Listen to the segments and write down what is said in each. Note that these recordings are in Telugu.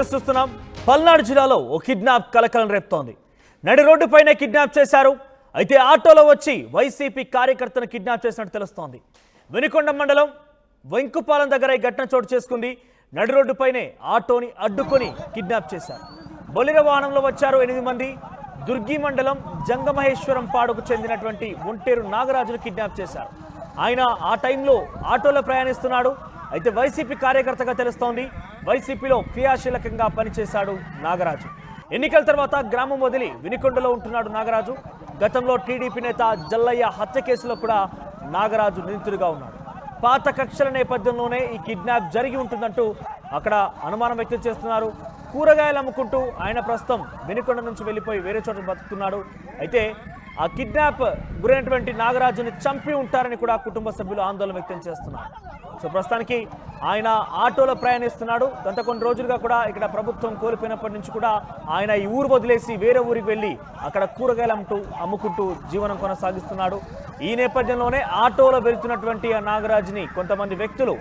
డీటెయిల్స్ చూస్తున్నాం. పల్నాడు జిల్లాలో ఓ కిడ్నాప్ కలకలం రేపుతోంది. నడి రోడ్డుపైనే కిడ్నాప్ చేశారు. అయితే ఆటోలో వచ్చి వైసీపీ కార్యకర్తను కిడ్నాప్ చేసినట్టు తెలుస్తోంది. వినుకొండ మండలం వెంకుపాలెం దగ్గర ఈ ఘటన చోటు చేసుకుంది. నడి రోడ్డుపైనే ఆటోని అడ్డుకొని కిడ్నాప్ చేశారు. బొలిరో వాహనంలో వచ్చారు 8 మంది. దుర్గి మండలం జంగమహేశ్వరం పాడుకు చెందినటువంటి ఒంటేరు నాగరాజును కిడ్నాప్ చేశారు. ఆయన ఆ టైంలో ఆటోలో ప్రయాణిస్తున్నాడు. అయితే వైసీపీ కార్యకర్తగా తెలుస్తోంది. వైసీపీలో క్రియాశీలకంగా పనిచేశాడు నాగరాజు. ఎన్నికల తర్వాత గ్రామం వదిలి వినుకొండలో ఉంటున్నాడు నాగరాజు. గతంలో టీడీపీ నేత జల్లయ్య హత్య కేసులో కూడా నాగరాజు నిందితుడిగా ఉన్నాడు. పాత కక్షల నేపథ్యంలోనే ఈ కిడ్నాప్ జరిగి ఉంటుందంటూ అక్కడ అనుమానం వ్యక్తం చేస్తున్నారు. కూరగాయలు అమ్ముకుంటూ ఆయన ప్రస్తుతం వినుకొండ నుంచి వెళ్ళిపోయి వేరే చోట బతుకుతున్నాడు. అయితే ఆ కిడ్నాప్ గురైనటువంటి నాగరాజుని చంపి ఉంటారని కూడా కుటుంబ సభ్యులు ఆందోళన వ్యక్తం చేస్తున్నారు. సో ప్రస్తుతానికి ఆయన ఆటోలో ప్రయాణిస్తున్నాడు. గత కొన్ని రోజులుగా కూడా ఇక్కడ ప్రభుత్వం కోల్పోయినప్పటి నుంచి కూడా ఆయన ఈ ఊరు వదిలేసి వేరే ఊరికి వెళ్ళి అక్కడ కూరగాయలు అమ్ముకుంటూ జీవనం కొనసాగిస్తున్నాడు. ఈ నేపథ్యంలోనే ఆటోలో వెళ్తున్నటువంటి ఆ నాగరాజుని కొంతమంది వ్యక్తులు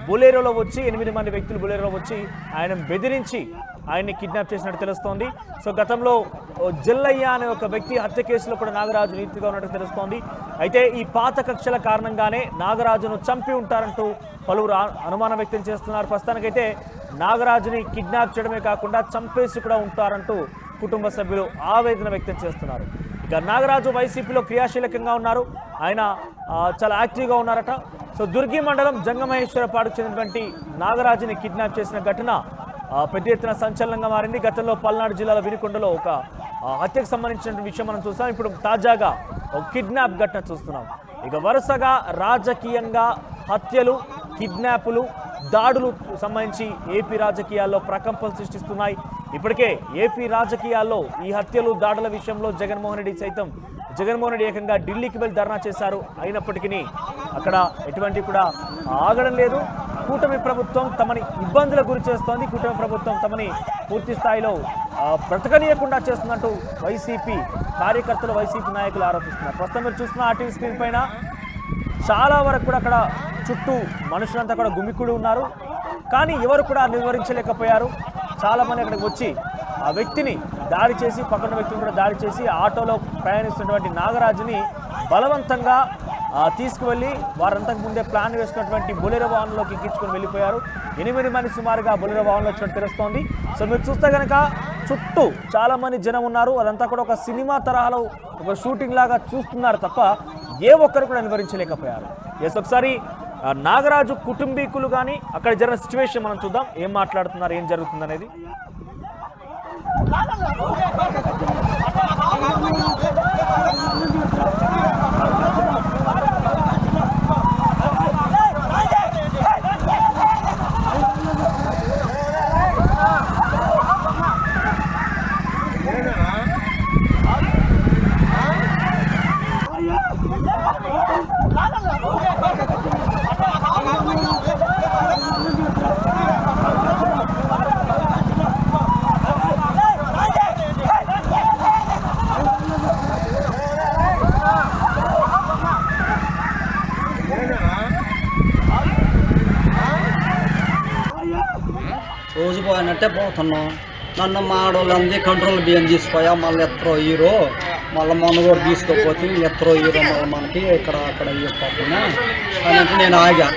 బొలేరోలో వచ్చి 8 మంది వ్యక్తులు బొలేరోలో వచ్చి ఆయన బెదిరించి ఆయన్ని కిడ్నాప్ చేసినట్టు తెలుస్తోంది. సో గతంలో జల్లయ్య అనే ఒక వ్యక్తి హత్య కేసులో కూడా నాగరాజు నీతిగా ఉన్నట్టు తెలుస్తోంది. అయితే ఈ పాత కక్షల కారణంగానే నాగరాజును చంపి ఉంటారంటూ పలువురు అనుమానం వ్యక్తం చేస్తున్నారు. ప్రస్తుతానికైతే నాగరాజుని కిడ్నాప్ చేయడమే కాకుండా చంపేసి కూడా ఉంటారంటూ కుటుంబ సభ్యులు ఆవేదన వ్యక్తం చేస్తున్నారు. ఇక నాగరాజు వైసీపీలో క్రియాశీలకంగా ఉన్నారు. ఆయన చాలా యాక్టివ్గా ఉన్నారట. సో దుర్గి మండలం జంగమహేశ్వరపాడుకు చెందినటువంటి నాగరాజుని కిడ్నాప్ చేసిన ఘటన పెద్ద ఎత్తున సంచలనంగా మారింది. గతంలో పల్నాడు జిల్లాల వినుకొండలో ఒక హత్యకు సంబంధించిన విషయం మనం చూస్తాం. ఇప్పుడు తాజాగా ఒక కిడ్నాప్ ఘటన చూస్తున్నాం. ఇక వరుసగా రాజకీయంగా హత్యలు, కిడ్నాపులు, దాడులు సంబంధించి ఏపీ రాజకీయాల్లో ప్రకంపనలు సృష్టిస్తున్నాయి. ఇప్పటికే ఏపీ రాజకీయాల్లో ఈ హత్యలు, దాడుల విషయంలో జగన్మోహన్ రెడ్డి ఏకంగా ఢిల్లీకి వెళ్ళి ధర్నా చేశారు. అయినప్పటికీ అక్కడ ఎటువంటి కూడా ఆగడం లేదు. కూటమి ప్రభుత్వం తమని ఇబ్బందులకు గురి చేస్తోంది. కూటమి ప్రభుత్వం తమని పూర్తి స్థాయిలో బ్రతకనీయకుండా చేస్తున్నట్టు వైసీపీ కార్యకర్తలు, వైసీపీ నాయకులు ఆరోపిస్తున్నారు. ప్రస్తుతం మీరు చూస్తున్న ఆర్టీవీ స్క్రీన్ పైన చాలా వరకు కూడా అక్కడ చుట్టూ మనుషులంతా కూడా గుమికూడి ఉన్నారు. కానీ ఎవరు కూడా నివారించలేకపోయారు. చాలామంది అక్కడికి వచ్చి ఆ వ్యక్తిని దాడి చేసి, పక్కన వ్యక్తిని కూడా దాడి చేసి ఆటోలో ప్రయాణిస్తున్నటువంటి నాగరాజుని బలవంతంగా తీసుకువెళ్ళి వారంతకు ముందే ప్లాన్ వేసుకున్నటువంటి బొలెరో వాహనంలోకి ఎక్కించుకొని వెళ్ళిపోయారు. 8 మంది సుమారుగా బొలెరో వాహనంలో వచ్చినట్టు తెలుస్తోంది. సో మీరు చూస్తే కనుక చుట్టూ చాలామంది జనం ఉన్నారు. అదంతా కూడా ఒక సినిమా తరహాలో ఒక షూటింగ్ లాగా చూస్తున్నారు తప్ప ఏ ఒక్కరు కూడా నివారించలేకపోయారు. ఎస్, ఒకసారి నాగరాజు కుటుంబీకులు కానీ అక్కడ జరిగిన సిచ్యువేషన్ మనం చూద్దాం. ఏం మాట్లాడుతున్నారు, ఏం జరుగుతుంది అనేది. రోజు పోయినట్టే పోతున్నాం. నన్ను మా ఆడవాళ్ళందరూ కంట్రోల్ బియ్యం తీసిపోయా, మళ్ళీ ఎత్తరో హీరో, మళ్ళీ మొన్న కూడా తీసుకోకపోతే ఎత్తరో హీరో మళ్ళీ మనకి ఇక్కడ అక్కడ తీసుకోకుండా అని అంటే నేను ఆగా.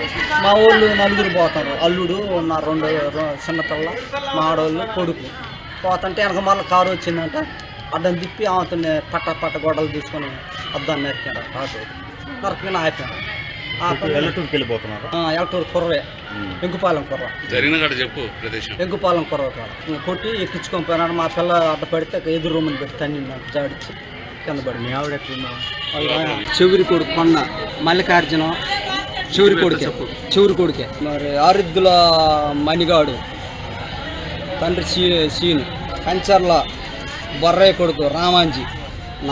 మా వాళ్ళు 4 పోతారు. అల్లుడు నా 2 చిన్నపిల్ల, మా ఆడవాళ్ళు కొడుకు పోతుంటే వెనక మళ్ళీ కారు వచ్చిందంట. అడ్డం తిప్పి ఆమెతోనే పట్ట గొడవలు తీసుకొని అద్దాన్ని నరికాడు. ఆటో నరకని ఆపాను. ఎలటూరు కుర్రే, వెంకుపాలెం కుర్ర, వెంకుపాలెం కుర్ర కొట్టి ఎక్కించుకొని పోయినాడు. మా పిల్ల అడ్డ పడితే ఎదురు రూమ్ని పెట్టి తన్నింది, జాడిచ్చి కింద పడి. మీ ఆవిడ చివరి కొడుకు కొన్న మల్లికార్జునం, చివరి కొడుకే. మరి ఆరుద్దుల మణిగాడు తండ్రి సీను, కంచర్ల బొర్రయ్య కొడుకు రామాంజీ,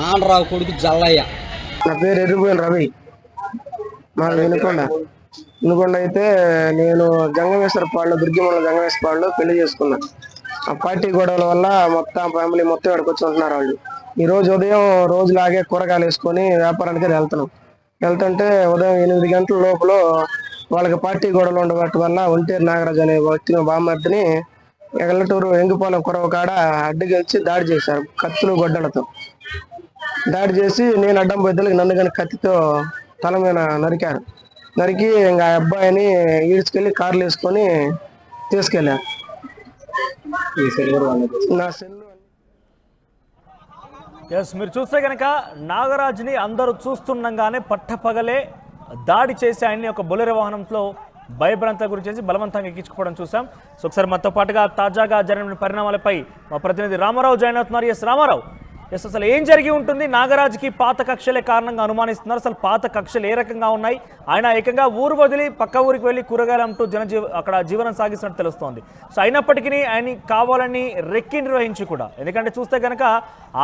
నాన్నరావు కొడుకు జల్లయ్య. నా పేరు ఎర్రిపోయిన రవి, మా వినుకొండ అయితే నేను జంగమేశ్వరపాడులో, దుర్గిమండలం జంగమేశ్వరపాడులో పెళ్లి చేసుకున్నా. ఆ పార్టీ గొడవల వల్ల మొత్తం ఫ్యామిలీ మొత్తం ఇక్కడికి వచ్చి ఉంటున్నారు. వాళ్ళు ఈ రోజు ఉదయం రోజులాగే కూరగాయలు వేసుకొని వ్యాపారానికి వెళ్తుంటే ఉదయం 8 గంటల లోపల వాళ్ళకి పార్టీ గొడవలు ఉండబట్టి వల్ల ఒంటేరు నాగరాజు అనే వ్యక్తిని బామ్మర్దిని ఎగలటూరు ఎంగిపాలెం కొరవ కాడ అడ్డుగెలిచి దాడి చేశారు కత్తులు గొడ్డలతో. దాడి చేసి నేను అడ్డం బద్దలకి నన్ను కానీ కత్తితో తల మీద నరికారు. నరికి ఇంకా ఆ అబ్బాయిని ఈడ్చుకెళ్ళి కార్లు వేసుకొని తీసుకెళ్ళారు. నా సెల్లు ఎస్, మీరు చూస్తే కనుక నాగరాజ్ని అందరూ చూస్తుండగానే పట్టపగలే దాడి చేసి ఆయన్ని ఒక బొలెరో వాహనంలో భయభ్రాంత గురి చేసి బలవంతంగా ఎక్కించుకోవడం చూసాం. సో ఒకసారి మనతో పాటుగా తాజాగా జరిగిన పరిణామాలపై మా ప్రతినిధి రామారావు జాయిన్ అవుతున్నారు. ఎస్ రామారావు, ఎస్ అసలు ఏం జరిగి ఉంటుంది? నాగరాజ్కి పాత కక్షలే కారణంగా అనుమానిస్తున్నారు. అసలు పాత కక్షలు ఏ రకంగా ఉన్నాయి? ఆయన ఏకంగా ఊరు వదిలి పక్క ఊరికి వెళ్ళి కూరగాయలు అమ్ముతూ అక్కడ జీవనం సాగిస్తున్నట్టు తెలుస్తోంది. సో అయినప్పటికీ ఆయన కావాలని రెక్కి నిర్వహించి కూడా, ఎందుకంటే చూస్తే కనుక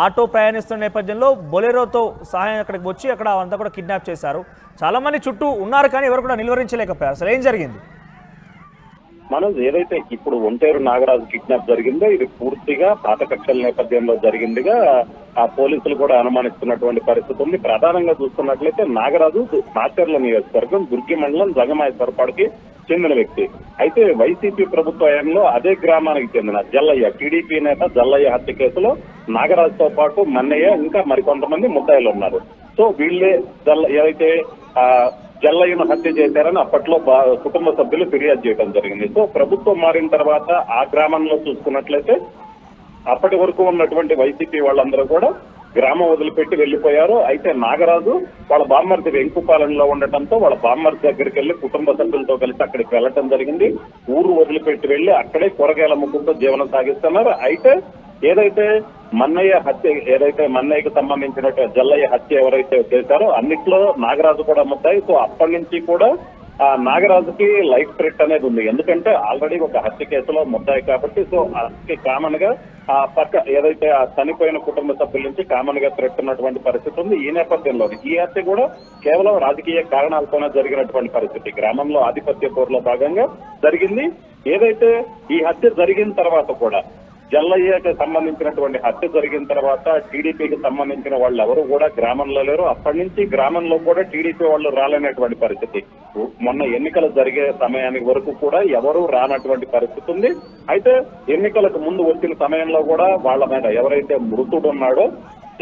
ఆటో ప్రయాణిస్తున్న నేపథ్యంలో బొలెరోతో సహాయం అక్కడికి వచ్చి అక్కడ అంతా కూడా కిడ్నాప్ చేశారు. చాలా మంది చుట్టూ ఉన్నారు కానీ ఎవరు కూడా నిలువరించలేకపోయారు. అసలు ఏం జరిగింది? మనం ఏదైతే ఇప్పుడు ఒంటేరు నాగరాజు కిడ్నాప్ జరిగిందో ఇది పూర్తిగా పాత కక్షల నేపథ్యంలో జరిగిందిగా ఆ పోలీసులు కూడా అనుమానిస్తున్నటువంటి పరిస్థితి ఉంది. ప్రధానంగా చూస్తున్నట్లయితే నాగరాజు మాచర్ల నియోజకవర్గం దుర్గి మండలం జంగమాయేశ్వరపాడుకి చెందిన వ్యక్తి. అయితే వైసీపీ ప్రభుత్వ హయాంలో అదే గ్రామానికి చెందిన జల్లయ్య, టీడీపీ నేత జల్లయ్య హత్య కేసులో నాగరాజుతో పాటు మన్నయ్య ఇంకా మరికొంతమంది ముద్దాయిలు ఉన్నారు. సో వీళ్ళే ఏదైతే జల్లయ్యను హత్య చేశారని అప్పట్లో కుటుంబ సభ్యులు ఫిర్యాదు చేయడం జరిగింది. సో ప్రభుత్వం మారిన తర్వాత ఆ గ్రామంలో చూసుకున్నట్లయితే అప్పటి వరకు ఉన్నటువంటి వైసీపీ వాళ్ళందరూ కూడా గ్రామం వదిలిపెట్టి వెళ్లిపోయారు. అయితే నాగరాజు వాళ్ళ బామ్మర్ది వెంకుపాలెంలో ఉండటంతో వాళ్ళ బామ్మర్ది దగ్గరికి వెళ్లి కుటుంబ సభ్యులతో కలిసి అక్కడికి వెళ్లటం జరిగింది. ఊరు వదిలిపెట్టి వెళ్లి అక్కడే కూరగాయల ముగ్గుతో జీవనం సాగిస్తున్నారు. అయితే ఏదైతే మన్నయ్య హత్య, ఏదైతే మన్నయ్యకు సంబంధించినట్టు జల్లయ్య హత్య ఎవరైతే చేశారో అన్నిట్లో నాగరాజు కూడా ముద్దాయి. సో అప్పటి నుంచి కూడా ఆ నాగరాజుకి లైఫ్ థ్రెట్ అనేది ఉంది. ఎందుకంటే ఆల్రెడీ ఒక హత్య కేసులో ముద్దాయి కాబట్టి. సో అతనికి కామన్ గా ఆ పక్క ఏదైతే ఆ చనిపోయిన కుటుంబ సభ్యుల నుంచి కామన్ గా థ్రెట్ ఉన్నటువంటి పరిస్థితి ఉంది. ఈ నేపథ్యంలో ఈ హత్య కూడా కేవలం రాజకీయ కారణాలతోనే జరిగినటువంటి పరిస్థితి. గ్రామంలో ఆధిపత్య పోరులో భాగంగా జరిగింది. ఏదైతే ఈ హత్య జరిగిన తర్వాత కూడా జల్లయ్యకి సంబంధించినటువంటి హత్య జరిగిన తర్వాత టీడీపీకి సంబంధించిన వాళ్ళు ఎవరు కూడా గ్రామంలో లేరు. అప్పటి నుంచి గ్రామంలో కూడా టీడీపీ వాళ్ళు రాలేనటువంటి పరిస్థితి. మొన్న ఎన్నికలు జరిగే సమయానికి వరకు కూడా ఎవరు రానటువంటి పరిస్థితి ఉంది. అయితే ఎన్నికలకు ముందు వచ్చిన సమయంలో కూడా వాళ్ళ మీద ఎవరైతే మృతుడు ఉన్నాడో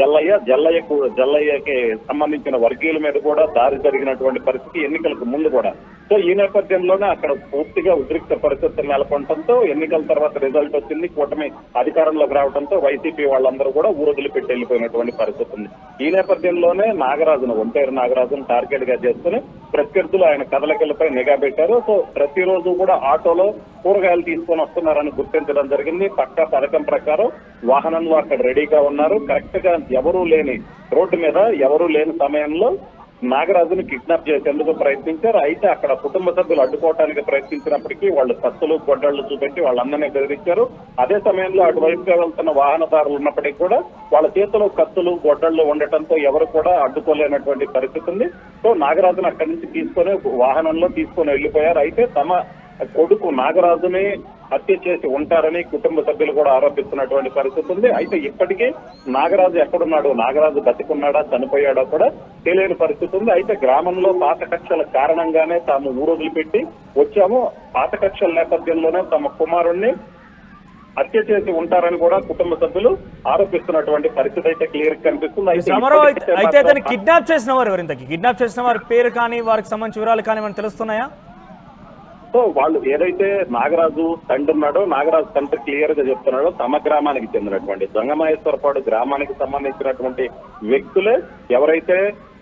జల్లయ్యకి సంబంధించిన వర్గీయుల మీద కూడా దాడి జరిగినటువంటి పరిస్థితి ఎన్నికలకు ముందు కూడా. సో ఈ నేపథ్యంలోనే అక్కడ పూర్తిగా ఉద్రిక్త పరిస్థితులు నెలకొనడంతో ఎన్నికల తర్వాత రిజల్ట్ వచ్చింది, కూటమి అధికారంలోకి రావడంతో వైసీపీ వాళ్ళందరూ కూడా ఊరొదిలి పెట్టి వెళ్ళిపోయినటువంటి పరిస్థితి ఉంది. ఈ నేపథ్యంలోనే ఒంటేరు నాగరాజును టార్గెట్ గా చేసుకుని ప్రత్యర్థులు ఆయన కదలికలపై నిఘా పెట్టారు. సో ప్రతిరోజు కూడా ఆటోలో కూరగాయలు తీసుకొని వస్తున్నారని గుర్తించడం జరిగింది. పక్కా పథకం ప్రకారం వాహనంలో అక్కడ రెడీగా ఉన్నారు. కరెక్ట్ గా రోడ్డు మీద ఎవరూ లేని సమయంలో నాగరాజును కిడ్నాప్ చేసేందుకు ప్రయత్నించారు. అయితే అక్కడ కుటుంబ సభ్యులు అడ్డుకోవడానికి ప్రయత్నించినప్పటికీ వాళ్ళు కత్తులు గొడ్డళ్లు చూపెట్టి వాళ్ళందరినీ బెదిరించారు. అదే సమయంలో అటువైపుగా వెళ్తున్న వాహనదారులు ఉన్నప్పటికీ కూడా వాళ్ళ చేతిలో కత్తులు గొడ్డళ్లు ఉండటంతో ఎవరు కూడా అడ్డుకోలేనటువంటి పరిస్థితి ఉంది. సో నాగరాజును అక్కడి నుంచి వాహనంలో తీసుకొని వెళ్లిపోయారు. అయితే తమ కొడుకు నాగరాజుని హత్య చేసి ఉంటారని కుటుంబ సభ్యులు కూడా ఆరోపిస్తున్నటువంటి పరిస్థితి ఉంది. అయితే ఇప్పటికీ నాగరాజు ఎక్కడున్నాడు, నాగరాజు బతికున్నాడా చనిపోయాడో కూడా తెలియని పరిస్థితి ఉంది. అయితే గ్రామంలో పాత కక్షల కారణంగానే తాము ఊరొదిలిపెట్టి వచ్చాము, పాత కక్షల నేపథ్యంలోనే తమ కుమారుణ్ణి హత్య చేసి ఉంటారని కూడా కుటుంబ సభ్యులు ఆరోపిస్తున్నటువంటి పరిస్థితి అయితే క్లియర్ కనిపిస్తుంది. అయితే అతను కిడ్నాప్ చేసిన వారు ఎవరింతకి? కిడ్నాప్ చేసిన వారి పేరు కానీ వారికి సంబంధించిన వివరాలు కానీ మనకు తెలుస్తున్నాయా? సో వాళ్ళు ఏదైతే నాగరాజు తండ్రి ఉన్నాడో, నాగరాజు తండ్రి క్లియర్ గా చెప్తున్నాడో తమ గ్రామానికి చెందినటువంటి జంగమాయేశ్వరపాడు గ్రామానికి సంబంధించినటువంటి వ్యక్తులే ఎవరైతే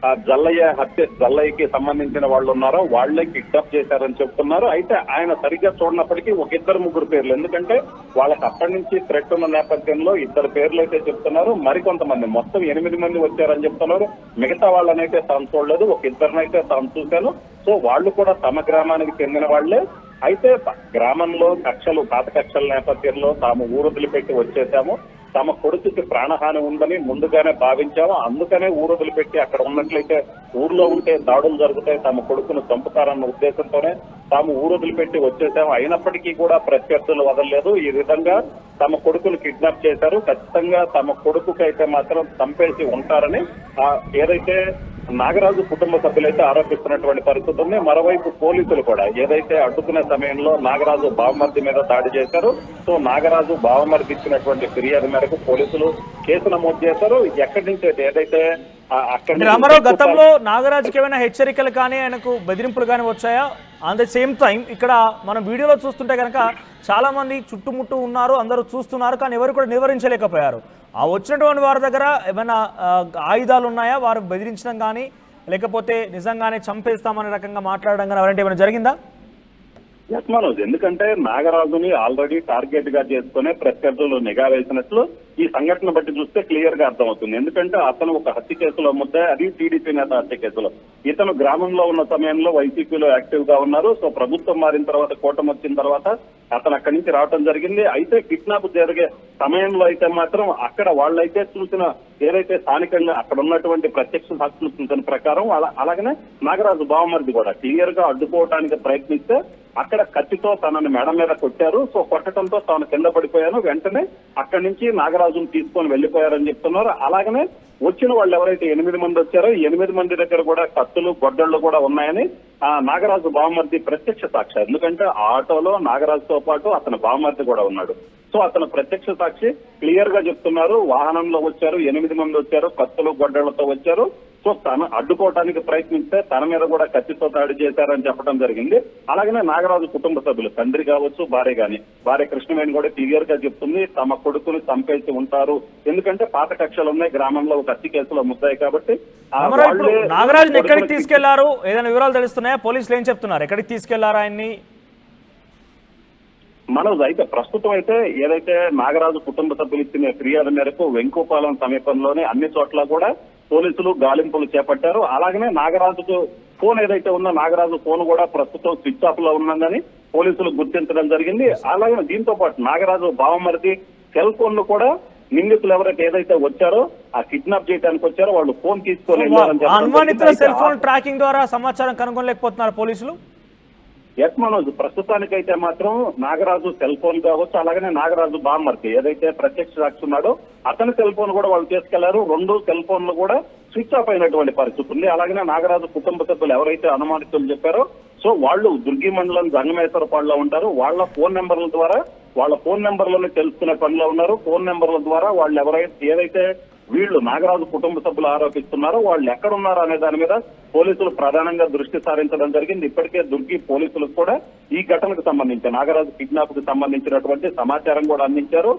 ఆ జల్లయ్యకి సంబంధించిన వాళ్ళు ఉన్నారో వాళ్లే కిడ్నాప్ చేశారని చెప్తున్నారు. అయితే ఆయన సరిగ్గా చూడనప్పటికీ ఒక 2-3 పేర్లు, ఎందుకంటే వాళ్ళకి అప్పటి నుంచి థ్రెట్ ఉన్న నేపథ్యంలో 2 పేర్లు అయితే చెప్తున్నారు. మరికొంతమంది మొత్తం 8 మంది వచ్చారని చెప్తున్నారు. మిగతా వాళ్ళనైతే తాను చూడలేదు, ఒక 2 తాను చూశాను. సో వాళ్ళు కూడా తమ గ్రామానికి చెందిన వాళ్లే. అయితే గ్రామంలో పాత కక్షల నేపథ్యంలో తాము ఊరొదిలిపెట్టి వచ్చేసాము, తమ కొడుకుకి ప్రాణహాని ఉందని ముందుగానే భావించాము, అందుకనే ఊరొదిలిపెట్టి అక్కడ ఉన్నట్లయితే ఊర్లో ఉంటే దాడులు జరుగుతాయి, తమ కొడుకును చంపుతారన్న ఉద్దేశంతోనే తాము ఊరొదిలిపెట్టి వచ్చేసాము. అయినప్పటికీ కూడా ప్రత్యర్థులు వదలలేదు. ఈ విధంగా తమ కొడుకును కిడ్నాప్ చేశారు. ఖచ్చితంగా తమ కొడుకుకైతే మాత్రం చంపేసి ఉంటారని ఏదైతే నాగరాజు కుటుంబ సభ్యులైతే ఆరోపిస్తున్నటువంటి పరిస్థితి ఉంది. మరోవైపు పోలీసులు కూడా ఏదైతే అడ్డుకునే సమయంలో నాగరాజు బావమర్ది మీద దాడి చేశారు. సో నాగరాజు బావమర్ది ఇచ్చినటువంటి ఫిర్యాదు మేరకు పోలీసులు కేసు నమోదు చేశారు. ఎక్కడి నుంచి ఏదైతే రామారావు గతంలో నాగరాజుకి ఏమైనా హెచ్చరికలు కానీ ఆయనకు బెదిరింపులు కానీ వచ్చాయా? అట్ ద సేమ్ టైం ఇక్కడ మనం వీడియోలో చూస్తుంటే కనుక చాలా మంది చుట్టుముట్టు ఉన్నారు, అందరూ చూస్తున్నారు, కానీ ఎవరు కూడా నివారించలేకపోయారు. ఆ వచ్చినటువంటి వారి దగ్గర ఏమైనా ఆయుధాలు ఉన్నాయా? వారు బెదిరించడం కానీ లేకపోతే నిజంగానే చంపేస్తామనే రకంగా మాట్లాడడం కానీ అలాంటి ఏమైనా జరిగిందా? ఎస్ మనోజ్, ఎందుకంటే నాగరాజుని ఆల్రెడీ టార్గెట్ గా చేసుకునే ప్రత్యర్థులు నిఘా వేసినట్లు ఈ సంఘటన బట్టి చూస్తే క్లియర్ గా అర్థమవుతుంది. ఎందుకంటే అతను ఒక హత్య కేసులో ముద్ద, అది టీడీపీ నేత హత్య కేసులో. ఇతను గ్రామంలో ఉన్న సమయంలో వైసీపీలో యాక్టివ్ గా ఉన్నారు. సో ప్రభుత్వం మారిన తర్వాత, కూటమి వచ్చిన తర్వాత అతను అక్కడి నుంచి రావడం జరిగింది. అయితే కిడ్నాప్ జరిగే సమయంలో అయితే మాత్రం అక్కడ వాళ్ళైతే చూసిన ఏదైతే స్థానికంగా అక్కడ ఉన్నటువంటి ప్రత్యక్ష సాక్షులు చూసిన ప్రకారం అలాగనే నాగరాజు బావమరిది కూడా క్లియర్ గా అడ్డుకోవడానికి ప్రయత్నిస్తే అక్కడ కత్తితో తనని మెడ మీద కొట్టారు. సో కొట్టడంతో తాను కింద పడిపోయాను. వెంటనే అక్కడి నుంచి నాగరాజును తీసుకొని వెళ్లిపోయారని చెప్తున్నారు. అలాగనే వచ్చిన వాళ్ళు ఎవరైతే 8 మంది వచ్చారో, ఈ 8 మంది దగ్గర కూడా కత్తులు, గొడ్డళ్లు కూడా ఉన్నాయని ఆ నాగరాజు బావమర్ది ప్రత్యక్ష సాక్షి. ఎందుకంటే ఆ ఆటోలో నాగరాజుతో పాటు అతని బావమర్ది కూడా ఉన్నాడు. సో అతను ప్రత్యక్ష సాక్షి క్లియర్ గా చెప్తున్నారు. వాహనంలో వచ్చారు, 8 మంది వచ్చారు, కత్తులు, గొడ్డళ్లతో వచ్చారు. సో తను అడ్డుకోవడానికి ప్రయత్నిస్తే తన మీద కూడా కత్తితో దాడి చేశారని చెప్పడం జరిగింది. అలాగనే నాగరాజు కుటుంబ సభ్యులు, తండ్రి కావచ్చు, భార్య గాని, భార్య కృష్ణవేణి కూడా క్లియర్ గా చెప్తుంది తమ కొడుకుని చంపేసి ఉంటారు. ఎందుకంటే పాత కక్షలు ఉన్నాయి, గ్రామంలో ఒక హత్య కేసులో ముద్దాయి కాబట్టి. నాగరాజుని ఎక్కడికి తీసుకెళ్లారు? ఏదైనా వివరాలు తెలుస్తున్నాయా? పోలీసులు ఏం చెప్తున్నారు? ఎక్కడికి తీసుకెళ్లారు ఆయన్ని? మనోజ్, అయితే ప్రస్తుతం అయితే ఏదైతే నాగరాజు కుటుంబ సభ్యులు ఇచ్చిన ఫిర్యాదు మేరకు వెంకుపాలెం సమీపంలోనే అన్ని చోట్ల కూడా పోలీసులు గాలింపులు చేపట్టారు. అలాగనే నాగరాజుకు ఫోన్ ఏదైతే ఉందో, నాగరాజు ఫోన్ కూడా ప్రస్తుతం స్విచ్ ఆఫ్ లో ఉన్నదని పోలీసులు గుర్తించడం జరిగింది. అలాగే దీంతో పాటు నాగరాజు బావమరిది సెల్ ఫోన్ ను కూడా నిందితులు ఎవరైతే ఏదైతే వచ్చారో ఆ కిడ్నాప్ చేయడానికి వచ్చారో వాళ్ళు ఫోన్ తీసుకోలేదు. అనుమానితుల సెల్ ఫోన్ ట్రాకింగ్ ద్వారా సమాచారం కనుగొనలేకపోతున్నారు పోలీసులు. ఎస్ మనోజ్, ప్రస్తుతానికైతే మాత్రం నాగరాజు సెల్ ఫోన్ కావచ్చు, అలాగనే నాగరాజు బామ్మర్ది ఏదైతే ప్రత్యక్ష సాక్షి ఉన్నాడో అతని సెల్ ఫోన్ కూడా వాళ్ళు తీసుకెళ్లారు. 2 సెల్ ఫోన్లు కూడా స్విచ్ ఆఫ్ అయినటువంటి పరిస్థితి ఉంది. అలాగనే నాగరాజు కుటుంబ సభ్యులు ఎవరైతే అనుమానితులు చెప్పారో సో వాళ్ళు దుర్గి మండలం జంగమేశ్వరపాడులో ఉంటారు. వాళ్ళ ఫోన్ నెంబర్ల ద్వారా, వాళ్ళ ఫోన్ నెంబర్లను తెలుసుకునే పనిలో ఉన్నారు. ఫోన్ నెంబర్ల ద్వారా వాళ్ళు ఏదైతే వీళ్ళు నాగరాజు కుటుంబ సభ్యులు ఆరోపిస్తున్నారో వాళ్ళు ఎక్కడున్నారు అనే దాని మీద పోలీసులు ప్రధానంగా దృష్టి సారించడం జరిగింది. ఇప్పటికే దుర్గి పోలీసులకు కూడా ఈ ఘటనకు సంబంధించి, నాగరాజు కిడ్నాప్ కు సంబంధించినటువంటి సమాచారం కూడా అందించారు.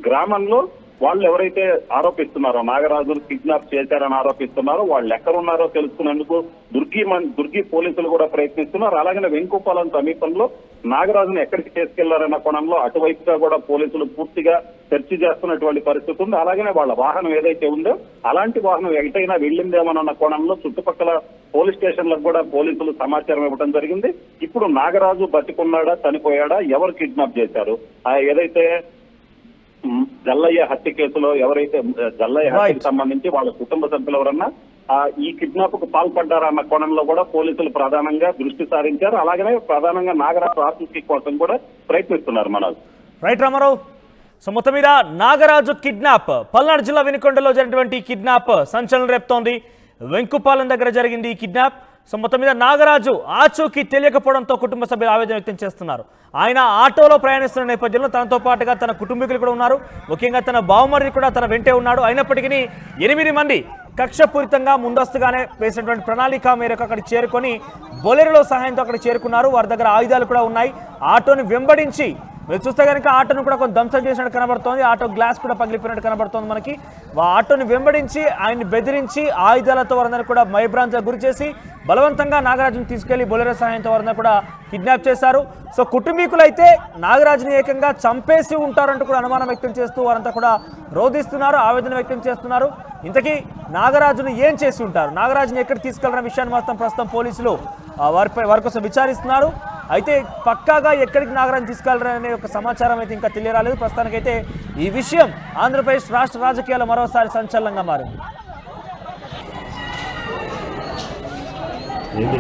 గ్రామంలో వాళ్ళు ఎవరైతే ఆరోపిస్తున్నారో నాగరాజును కిడ్నాప్ చేశారని ఆరోపిస్తున్నారో వాళ్ళు ఎక్కడున్నారో తెలుసుకునేందుకు దుర్గి పోలీసులు కూడా ప్రయత్నిస్తున్నారు. అలాగే వెంకుపాలెం సమీపంలో నాగరాజును ఎక్కడికి తీసుకెళ్లారన్న కోణంలో అటువైపుగా కూడా పోలీసులు పూర్తిగా సెర్చ్ చేస్తున్నటువంటి పరిస్థితి ఉంది. అలాగనే వాళ్ళ వాహనం ఏదైతే ఉందో అలాంటి వాహనం ఎటైనా వెళ్ళిందేమోనన్న కోణంలో చుట్టుపక్కల పోలీస్ స్టేషన్లకు కూడా పోలీసులు సమాచారం ఇవ్వడం జరిగింది. ఇప్పుడు నాగరాజు బతికున్నాడా, చనిపోయాడా, ఎవరు కిడ్నాప్ చేశారు, ఏదైతే జల్లయ్య హత్య కేసులో ఎవరైతే జల్లయ్య హత్యకు సంబంధించి వాళ్ళ కుటుంబ సభ్యులు ఎవరన్నా ఈ కిడ్నాప్ కు పాల్పడ్డారా అన్న కోణంలో కూడా పోలీసులు ప్రధానంగా దృష్టి సారించారు. అలాగనే ప్రధానంగా నాగరాజు ఆత్మహత్య కోసం కూడా ప్రయత్నిస్తున్నారు. మనోజ్, రైట్ రామారావు. సో మొత్తం మీద నాగరాజు కిడ్నాప్, పల్నాడు జిల్లా వినుకొండలో జరిగినటువంటి కిడ్నాప్ సంచలనం రేపుతోంది. వెంకుపాలెం దగ్గర జరిగింది ఈ కిడ్నాప్. సో మొత్తం మీద నాగరాజు ఆచూకీ తెలియకపోవడంతో కుటుంబ సభ్యులు ఆవేదన వ్యక్తం చేస్తున్నారు. ఆయన ఆటోలో ప్రయాణిస్తున్న నేపథ్యంలో తనతో పాటుగా తన కుటుంబీకులు కూడా ఉన్నారు. ముఖ్యంగా తన బావమరిది కూడా తన వెంటే ఉన్నాడు. అయినప్పటికీ 8 మంది కక్షపూరితంగా ముందస్తుగానే వేసినటువంటి ప్రణాళిక మేరకు అక్కడికి చేరుకొని బొలెరోలో సహాయంతో అక్కడ చేరుకున్నారు. వారి దగ్గర ఆయుధాలు కూడా ఉన్నాయి. ఆటోని వెంబడించి మీరు చూస్తే కనుక ఆటోను కూడా కొంత ధ్వంసం చేసినట్టు కనబడుతోంది. ఆటో గ్లాస్ కూడా పగిలిపోయినట్టు కనబడుతోంది మనకి. ఆటోని వెంబడించి ఆయన్ని బెదిరించి ఆయుధాలతో వారందరూ కూడా భయభ్రాంతులకు గురి చేసి బలవంతంగా నాగరాజును తీసుకెళ్లి బొలెరో సహాయంతో వారందరూ కూడా కిడ్నాప్ చేశారు. సో కుటుంబీకులు అయితే నాగరాజుని ఏకంగా చంపేసి ఉంటారంటూ కూడా అనుమానం వ్యక్తం చేస్తూ వారంతా కూడా రోధిస్తున్నారు, ఆవేదన వ్యక్తం చేస్తున్నారు. ఇంతకీ నాగరాజును ఏం చేసి ఉంటారు, నాగరాజుని ఎక్కడ తీసుకెళ్లన్న విషయాన్ని మాత్రం ప్రస్తుతం పోలీసులు వారి కోసం విచారిస్తున్నారు. అయితే పక్కాగా ఎక్కడికి నాగరాజుని తీసుకెళ్లారనే ఒక సమాచారం అయితే ఇంకా తెలియరాలేదు. ప్రస్తుతానికైతే ఈ విషయం ఆంధ్రప్రదేశ్ రాష్ట్ర రాజకీయాలు మరోసారి సంచలనంగా మారింది. ఏంటి